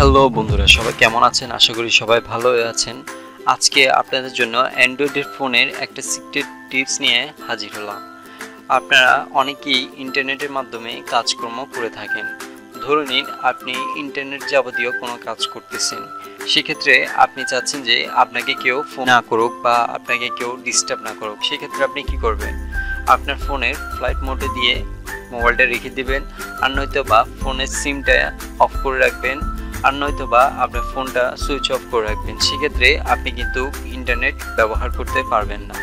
Hello বন্ধুরা, সবাই কেমন আছেন? আশা করি সবাই ভালো আছেন। আজকে আপনাদের জন্য অ্যান্ড্রয়েডের ফোনের একটা সিক্রেট টিপস নিয়ে হাজির হলাম। আপনারা অনেকেই ইন্টারনেটের মাধ্যমে কাজকর্ম করে থাকেন। ধরে নিন আপনি ইন্টারনেট যাবতীয় কোনো কাজ করতেছেন, সেক্ষেত্রে আপনি চাচ্ছেন যে আপনাকে কেউ ফোন না করুক বা আপনাকে কেউ ডিস্টার্ব না করুক। সেক্ষেত্রে আপনি কি করবেন? আপনার ফোনের ফ্লাইট মোডে দিয়ে মোবাইলটা রেখে দিবেন, আর নয়তো বা ফোনের সিমটা অফ করে রাখবেন, আর নয়তো বা আপনার ফোনটা সুইচ অফ করে রাখবেন। সেক্ষেত্রে আপনি কিন্তু ইন্টারনেট ব্যবহার করতে পারবেন না।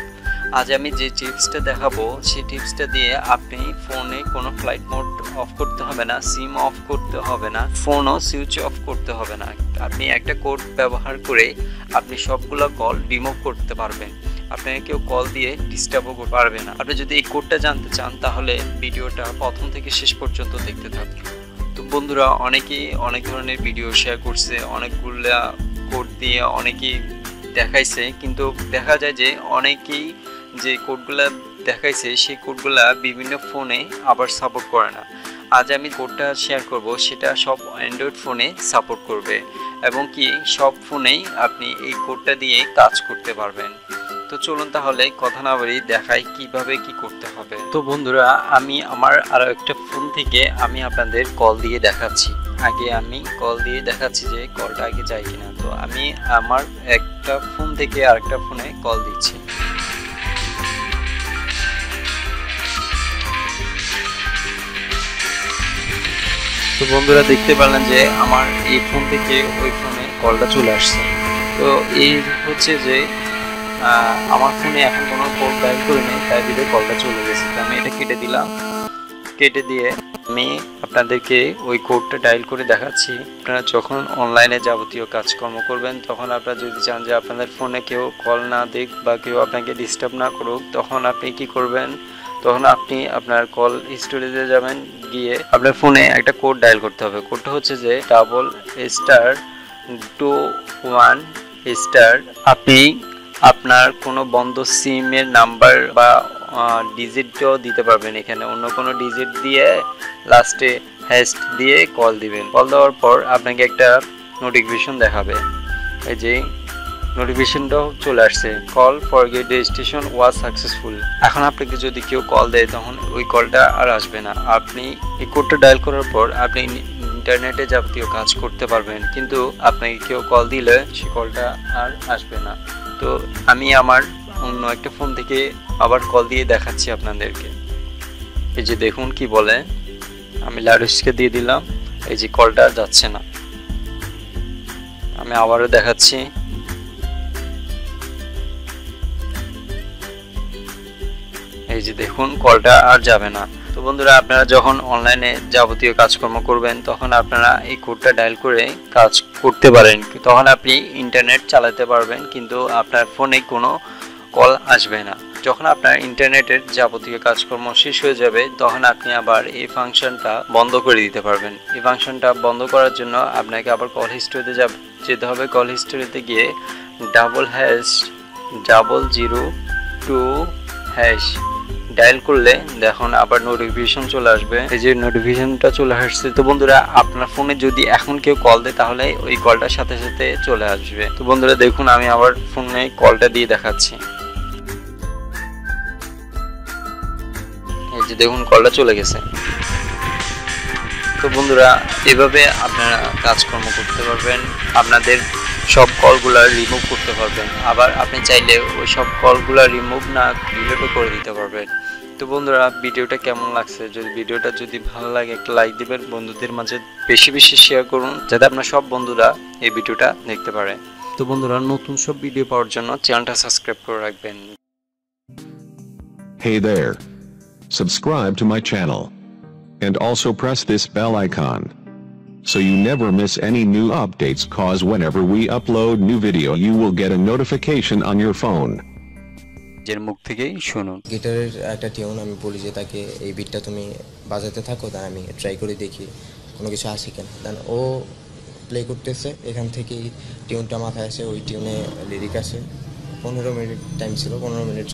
আজ আমি যে টিপসটা দেখাবো সেই টিপসটা দিয়ে আপনি ফোনে কোনো ফ্লাইট মোড অফ করতে হবে না, সিম অফ করতে হবে না, ফোনও সুইচ অফ করতে হবে না। আপনি একটা কোড ব্যবহার করে আপনি সবগুলো কল রিমুভ করতে পারবেন। আপনাকে কেউ কল দিয়ে ডিস্টার্বও করতে পারবে না। আপনি যদি এই কোডটা জানতে চান তাহলে ভিডিওটা প্রথম থেকে শেষ পর্যন্ত দেখতে থাকুন। তো বন্ধুরা, অনেকেই অনেক ধরনের ভিডিও শেয়ার করছে, অনেকগুলা কোড দিয়ে অনেকেই দেখাইছে, কিন্তু দেখা যায় যে অনেকেই যে কোডগুলা দেখাইছে সেই কোডগুলা বিভিন্ন ফোনে আবার সাপোর্ট করে না। আজ আমি কোডটা শেয়ার করব, সেটা সব অ্যান্ড্রয়েড ফোনে সাপোর্ট করবে এবং কি সব ফোনেই আপনি এই কোডটা দিয়ে কাজ করতে পারবেন। তো চলুন তাহলে কথা না বাড়িয়ে দেখাই কিভাবে কি করতে হবে। তো বন্ধুরা, আমি আমার আরো একটা ফোন থেকে আমি আপনাদের কল দিয়ে দেখাচ্ছি। আগে আমি কল দিয়ে দেখাচ্ছি যে কলটা আগে যায় কিনা। তো আমি আমার একটা ফোন থেকে আরেকটা ফোনে কল দিচ্ছি। তো বন্ধুরা, দেখতে পারলেন যে আমার এই ফোন থেকে ওই ফোনে কলটা চলে আসছে। তো এই হচ্ছে যে আমার ফোনে এখন কোনো কোড ডায়াল করে নেই, তাই দিলে কলটা চলে গেছে। তো আমি এটা কেটে দিলাম। কেটে দিয়ে আমি আপনাদেরকে ওই কোডটা ডায়াল করে দেখাচ্ছি। আপনারা যখন অনলাইনে যাবতীয় কাজকর্ম করবেন, তখন আপনারা যদি চান যে আপনাদের ফোনে কেউ কল না দিক বা কেউ আপনাকে ডিস্টার্ব না করুক, তখন আপনি কি করবেন? তখন আপনি আপনার কল হিস্টোরিতে যাবেন, গিয়ে আপনার ফোনে একটা কোড ডায়াল করতে হবে। কোডটা হচ্ছে যে *21*. আপনি আপনার কোনো বন্ধ সিমের নাম্বার বা ডিজিটও দিতে পারবেন। এখানে অন্য কোনো ডিজিট দিয়ে লাস্টে হ্যাশ দিয়ে কল দিবেন। কল দেওয়ার পর আপনাকে একটা নোটিফিকেশন দেখাবে। এই যে নোটিফিকেশনটাও চলে আসছে, call forget registration was successful. এখন আপনাকে যদি কেউ কল দেয় তখন ওই কলটা আর আসবে না। আপনি এই কোডটা ডায়াল করার পর আপনি ইন্টারনেটে যাবতীয় কাজ করতে পারবেন, কিন্তু আপনাকে কেউ কল দিলে সেই কলটা আর আসবে না। তো আমি আমার অন্য একটা ফোন থেকে আবার কল দিয়ে দেখাচ্ছি আপনাদেরকে। এই যে দেখুন কি বলে, আমি লাউডস্পিকারে দিয়ে দিলাম, এই যে কলটা যাচ্ছে না। আমি আবারও দেখাচ্ছি। এই যে দেখুন কলটা আর যাবে না। তো বন্ধুরা, আপনারা যখন অনলাইনে যাবতীয় কাজকর্ম করবেন তখন আপনারা এই কোডটা ডায়াল করে কাজ করতে পারেন। তখন আপনি ইন্টারনেট চালাতে পারবেন, কিন্তু আপনার ফোনে কোনো কল আসবে না। যখন আপনার ইন্টারনেটের যাবতীয় কাজকর্ম শেষ হয়ে যাবে তখন আপনি আবার এই ফাংশনটা বন্ধ করে দিতে পারবেন। এই ফাংশনটা বন্ধ করার জন্য আপনাকে আবার কল হিস্টোরিতে যেতে হবে। কল হিস্টোরিতে গিয়ে *002# ডায়াল করলে দেখুন আবার নোটিফিকেশন চলে আসবে। এই যে নোটিফিকেশনটা চলে আসছে। তো বন্ধুরা, আপনার ফোনে যদি এখন কেউ কল দেয় তাহলে ওই কলটার সাথে সাথে চলে আসবে। তো বন্ধুরা দেখুন, আমি আবার ফোনে কলটা দিয়ে দেখাচ্ছি। এই যে দেখুন কলটা চলে গেছে। তো বন্ধুরা, এভাবে আপনারা কাজকর্ম করতে পারবেন, আপনাদের সব কলগুলা রিমুভ করতে পারবেন। আবার আপনি চাইলে ওই সব কলগুলা রিমুভ না ডিলিটও করে দিতে পারবেন। তো বন্ধুরা, ভিডিওটা কেমন লাগছে? ভিডিওটা যদি ভালো লাগে একটা লাইক দিবেন, বন্ধুদের মাঝে বেশি বেশি শেয়ার করুন যাতে আপনার সব বন্ধুরা এই ভিডিওটা দেখতে পারে। তো বন্ধুরা, নতুন সব ভিডিও পাওয়ার জন্য চ্যানেলটা সাবস্ক্রাইব করে রাখবেন। Hey there. Subscribe to my channel. And also press this bell icon, so you never miss any new updates, cause whenever we upload new video you will get a notification on your phone. যের মুখ থেকেই শুনুন। গিটারের একটা tune আমি বলি যে তাকে এই বিটটা তুমি বাজাতে থাকো, তাই আমি ট্রাই করে দেখি কোনো কিছু আসে কিনা। দেন ও প্লে করতেছে, এখান থেকেই টিউনটা মাথায় আসে, ওই টিউনে লিরিক আসে। 15 মিনিট টাইম ছিল, 15 মিনিট